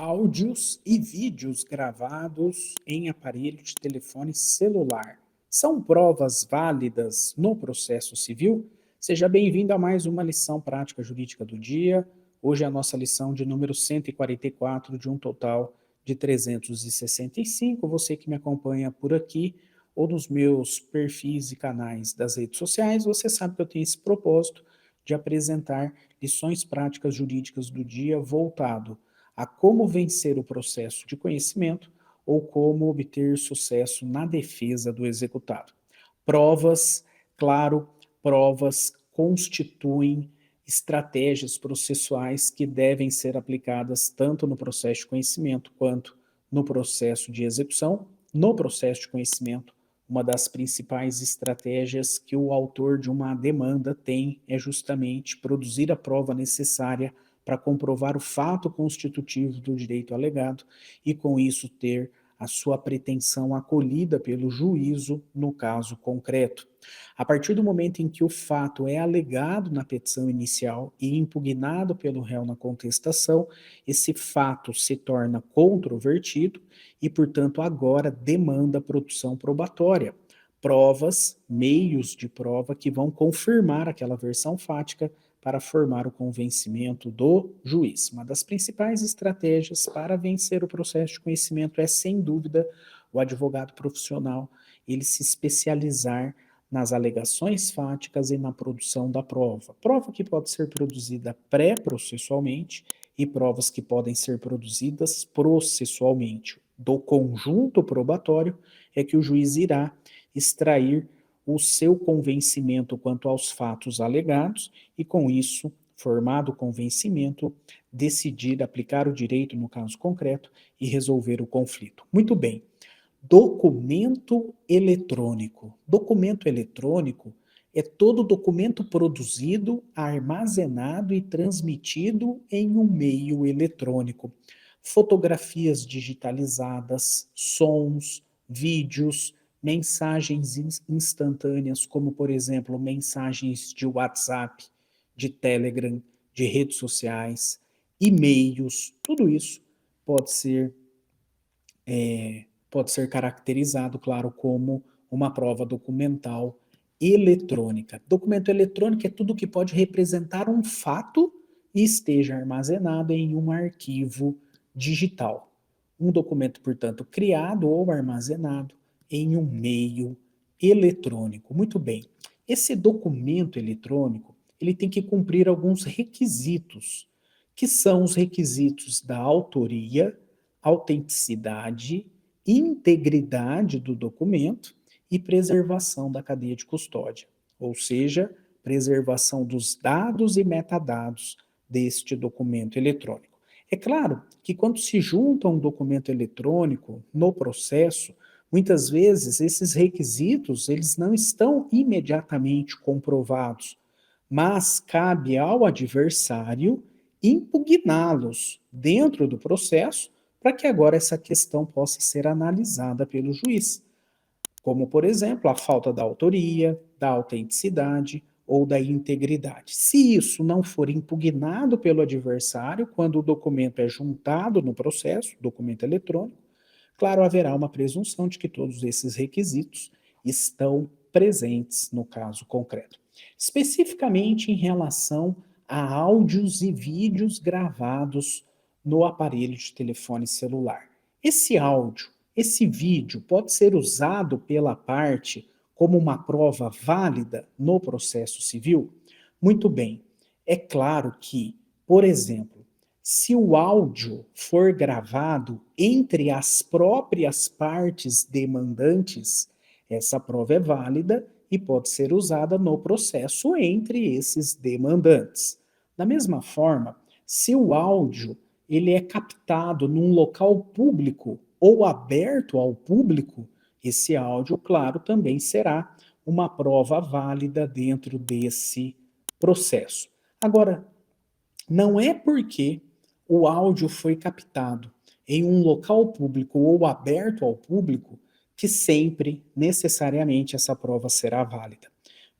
Áudios e vídeos gravados em aparelho de telefone celular são provas válidas no processo civil? Seja bem-vindo a mais uma lição prática jurídica do dia. Hoje é a nossa lição de número 144, de um total de 365. Você que me acompanha por aqui ou nos meus perfis e canais das redes sociais, você sabe que eu tenho esse propósito de apresentar lições práticas jurídicas do dia voltado a como vencer o processo de conhecimento ou como obter sucesso na defesa do executado. Provas, claro, provas constituem estratégias processuais que devem ser aplicadas tanto no processo de conhecimento quanto no processo de execução. No processo de conhecimento, uma das principais estratégias que o autor de uma demanda tem é justamente produzir a prova necessária para comprovar o fato constitutivo do direito alegado e, com isso, ter a sua pretensão acolhida pelo juízo no caso concreto. A partir do momento em que o fato é alegado na petição inicial e impugnado pelo réu na contestação, esse fato se torna controvertido e, portanto, agora demanda produção probatória. Provas, meios de prova que vão confirmar aquela versão fática para formar o convencimento do juiz. Uma das principais estratégias para vencer o processo de conhecimento é, sem dúvida, o advogado profissional ele se especializar nas alegações fáticas e na produção da prova. Prova que pode ser produzida pré-processualmente e provas que podem ser produzidas processualmente. Do conjunto probatório é que o juiz irá extrair o seu convencimento quanto aos fatos alegados e, com isso, formado o convencimento, decidir aplicar o direito no caso concreto e resolver o conflito. Muito bem. Documento eletrônico. Documento eletrônico é todo documento produzido, armazenado e transmitido em um meio eletrônico. Fotografias digitalizadas, sons, vídeos, mensagens instantâneas, como, por exemplo, mensagens de WhatsApp, de Telegram, de redes sociais, e-mails, tudo isso pode ser pode ser caracterizado, claro, como uma prova documental eletrônica. Documento eletrônico é tudo que pode representar um fato e esteja armazenado em um arquivo digital. Um documento, portanto, criado ou armazenado em um meio eletrônico. Muito bem. Esse documento eletrônico, ele tem que cumprir alguns requisitos, que são os requisitos da autoria, autenticidade, integridade do documento e preservação da cadeia de custódia, ou seja, preservação dos dados e metadados deste documento eletrônico. É claro que quando se junta um documento eletrônico no processo, muitas vezes esses requisitos eles não estão imediatamente comprovados, mas cabe ao adversário impugná-los dentro do processo para que agora essa questão possa ser analisada pelo juiz, como, por exemplo, a falta da autoria, da autenticidade ou da integridade. Se isso não for impugnado pelo adversário, quando o documento é juntado no processo, documento eletrônico, claro, haverá uma presunção de que todos esses requisitos estão presentes no caso concreto. Especificamente em relação a áudios e vídeos gravados no aparelho de telefone celular. Esse áudio, esse vídeo pode ser usado pela parte como uma prova válida no processo civil? Muito bem. É claro que, por exemplo, se o áudio for gravado entre as próprias partes demandantes, essa prova é válida e pode ser usada no processo entre esses demandantes. Da mesma forma, se o áudio ele é captado num local público ou aberto ao público, esse áudio, claro, também será uma prova válida dentro desse processo. Agora, não é porque o áudio foi captado em um local público ou aberto ao público que sempre, necessariamente, essa prova será válida.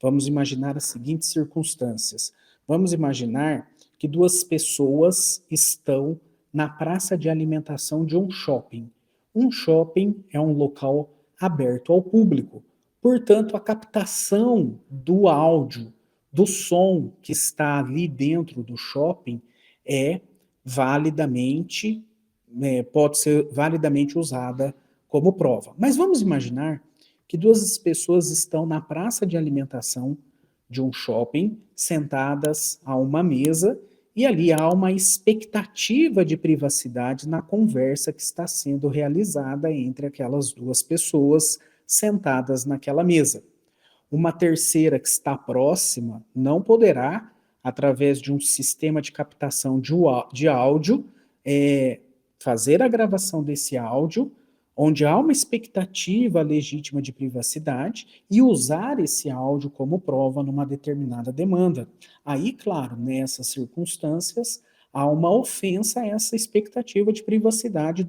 Vamos imaginar as seguintes circunstâncias. Vamos imaginar que duas pessoas estão na praça de alimentação de um shopping. Um shopping é um local aberto ao público. Portanto, a captação do áudio, do som que está ali dentro do shopping é validamente, pode ser validamente usada como prova. Mas vamos imaginar que duas pessoas estão na praça de alimentação de um shopping, sentadas a uma mesa, e ali há uma expectativa de privacidade na conversa que está sendo realizada entre aquelas duas pessoas sentadas naquela mesa. Uma terceira que está próxima não poderá, através de um sistema de captação de áudio, fazer a gravação desse áudio, onde há uma expectativa legítima de privacidade, e usar esse áudio como prova numa determinada demanda. Aí, claro, nessas circunstâncias, há uma ofensa a essa expectativa de privacidade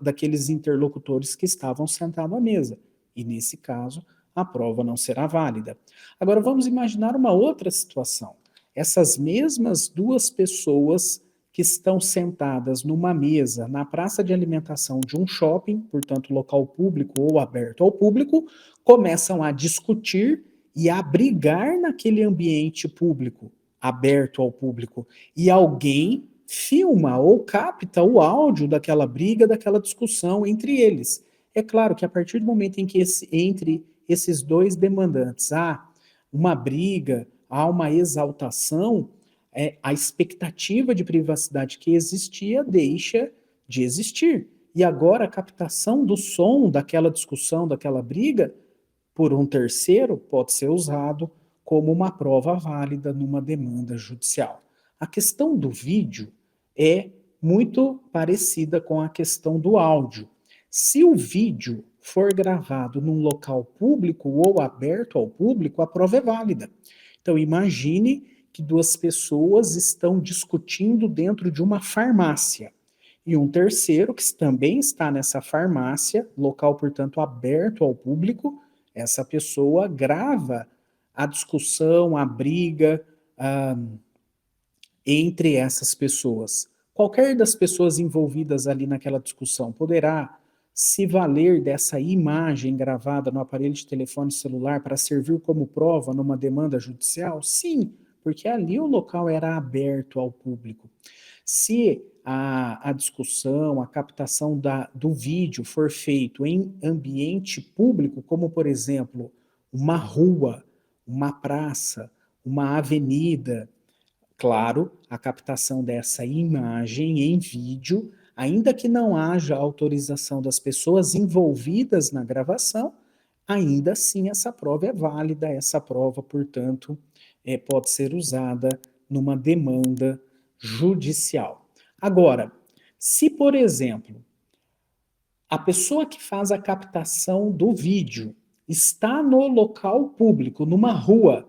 daqueles interlocutores que estavam sentados à mesa. E, nesse caso, a prova não será válida. Agora, vamos imaginar uma outra situação. Essas mesmas duas pessoas que estão sentadas numa mesa na praça de alimentação de um shopping, portanto, local público ou aberto ao público, começam a discutir e a brigar naquele ambiente público, aberto ao público, e alguém filma ou capta o áudio daquela briga, daquela discussão entre eles. É claro que a partir do momento em que entre esses dois demandantes há uma briga, há uma exaltação, a expectativa de privacidade que existia deixa de existir. E agora a captação do som daquela discussão, daquela briga, por um terceiro, pode ser usado como uma prova válida numa demanda judicial. A questão do vídeo é muito parecida com a questão do áudio. Se o vídeo for gravado num local público ou aberto ao público, a prova é válida. Então, imagine que duas pessoas estão discutindo dentro de uma farmácia. E um terceiro, que também está nessa farmácia, local, portanto, aberto ao público, essa pessoa grava a discussão, a briga entre essas pessoas. Qualquer das pessoas envolvidas ali naquela discussão poderá se valer dessa imagem gravada no aparelho de telefone celular para servir como prova numa demanda judicial? Sim, porque ali o local era aberto ao público. Se a discussão, a captação do vídeo for feito em ambiente público, como por exemplo, uma rua, uma praça, uma avenida, claro, a captação dessa imagem em vídeo, ainda que não haja autorização das pessoas envolvidas na gravação, ainda assim essa prova é válida, essa prova, portanto, pode ser usada numa demanda judicial. Agora, se, por exemplo, a pessoa que faz a captação do vídeo está no local público, numa rua,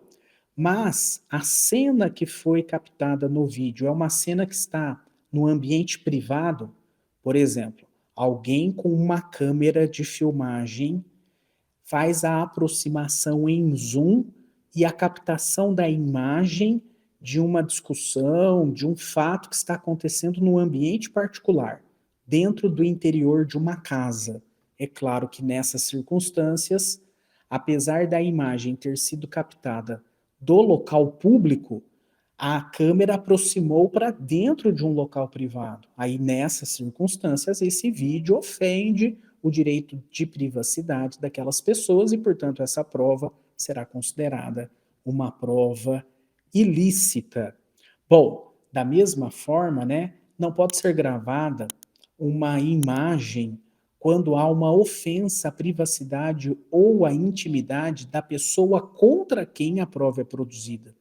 mas a cena que foi captada no vídeo é uma cena que está no ambiente privado, por exemplo, alguém com uma câmera de filmagem faz a aproximação em zoom e a captação da imagem de uma discussão, de um fato que está acontecendo no ambiente particular, dentro do interior de uma casa. É claro que nessas circunstâncias, apesar da imagem ter sido captada do local público, a câmera aproximou para dentro de um local privado. Aí, nessas circunstâncias, esse vídeo ofende o direito de privacidade daquelas pessoas e, portanto, essa prova será considerada uma prova ilícita. Bom, da mesma forma, né, não pode ser gravada uma imagem quando há uma ofensa à privacidade ou à intimidade da pessoa contra quem a prova é produzida.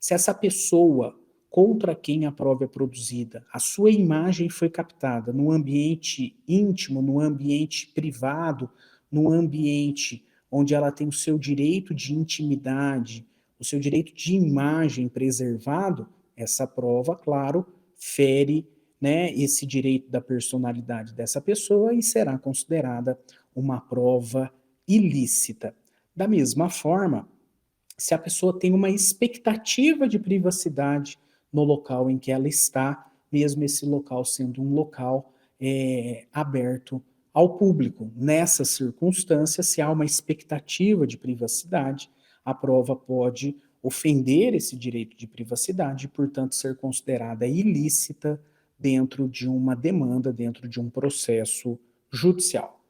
Se essa pessoa contra quem a prova é produzida, a sua imagem foi captada no ambiente íntimo, no ambiente privado, no ambiente onde ela tem o seu direito de intimidade, o seu direito de imagem preservado, essa prova, claro, fere, né, esse direito da personalidade dessa pessoa e será considerada uma prova ilícita. Da mesma forma, se a pessoa tem uma expectativa de privacidade no local em que ela está, mesmo esse local sendo um local aberto ao público. Nessa circunstância, se há uma expectativa de privacidade, a prova pode ofender esse direito de privacidade e, portanto, ser considerada ilícita dentro de uma demanda, dentro de um processo judicial.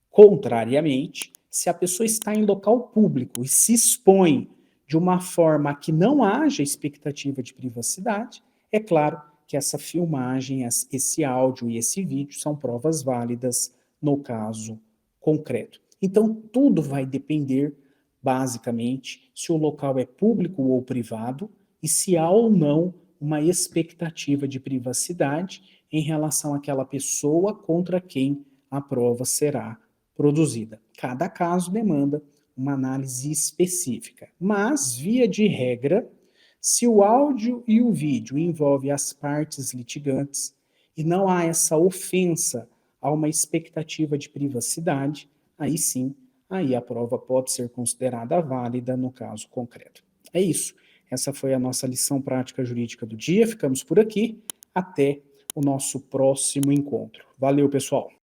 Contrariamente, se a pessoa está em local público e se expõe de uma forma que não haja expectativa de privacidade, é claro que essa filmagem, esse áudio e esse vídeo são provas válidas no caso concreto. Então, tudo vai depender, basicamente, se o local é público ou privado e se há ou não uma expectativa de privacidade em relação àquela pessoa contra quem a prova será produzida. Cada caso demanda uma análise específica, mas, via de regra, se o áudio e o vídeo envolvem as partes litigantes e não há essa ofensa a uma expectativa de privacidade, aí sim, aí a prova pode ser considerada válida no caso concreto. É isso. Essa foi a nossa lição prática jurídica do dia. Ficamos por aqui. Até o nosso próximo encontro. Valeu, pessoal!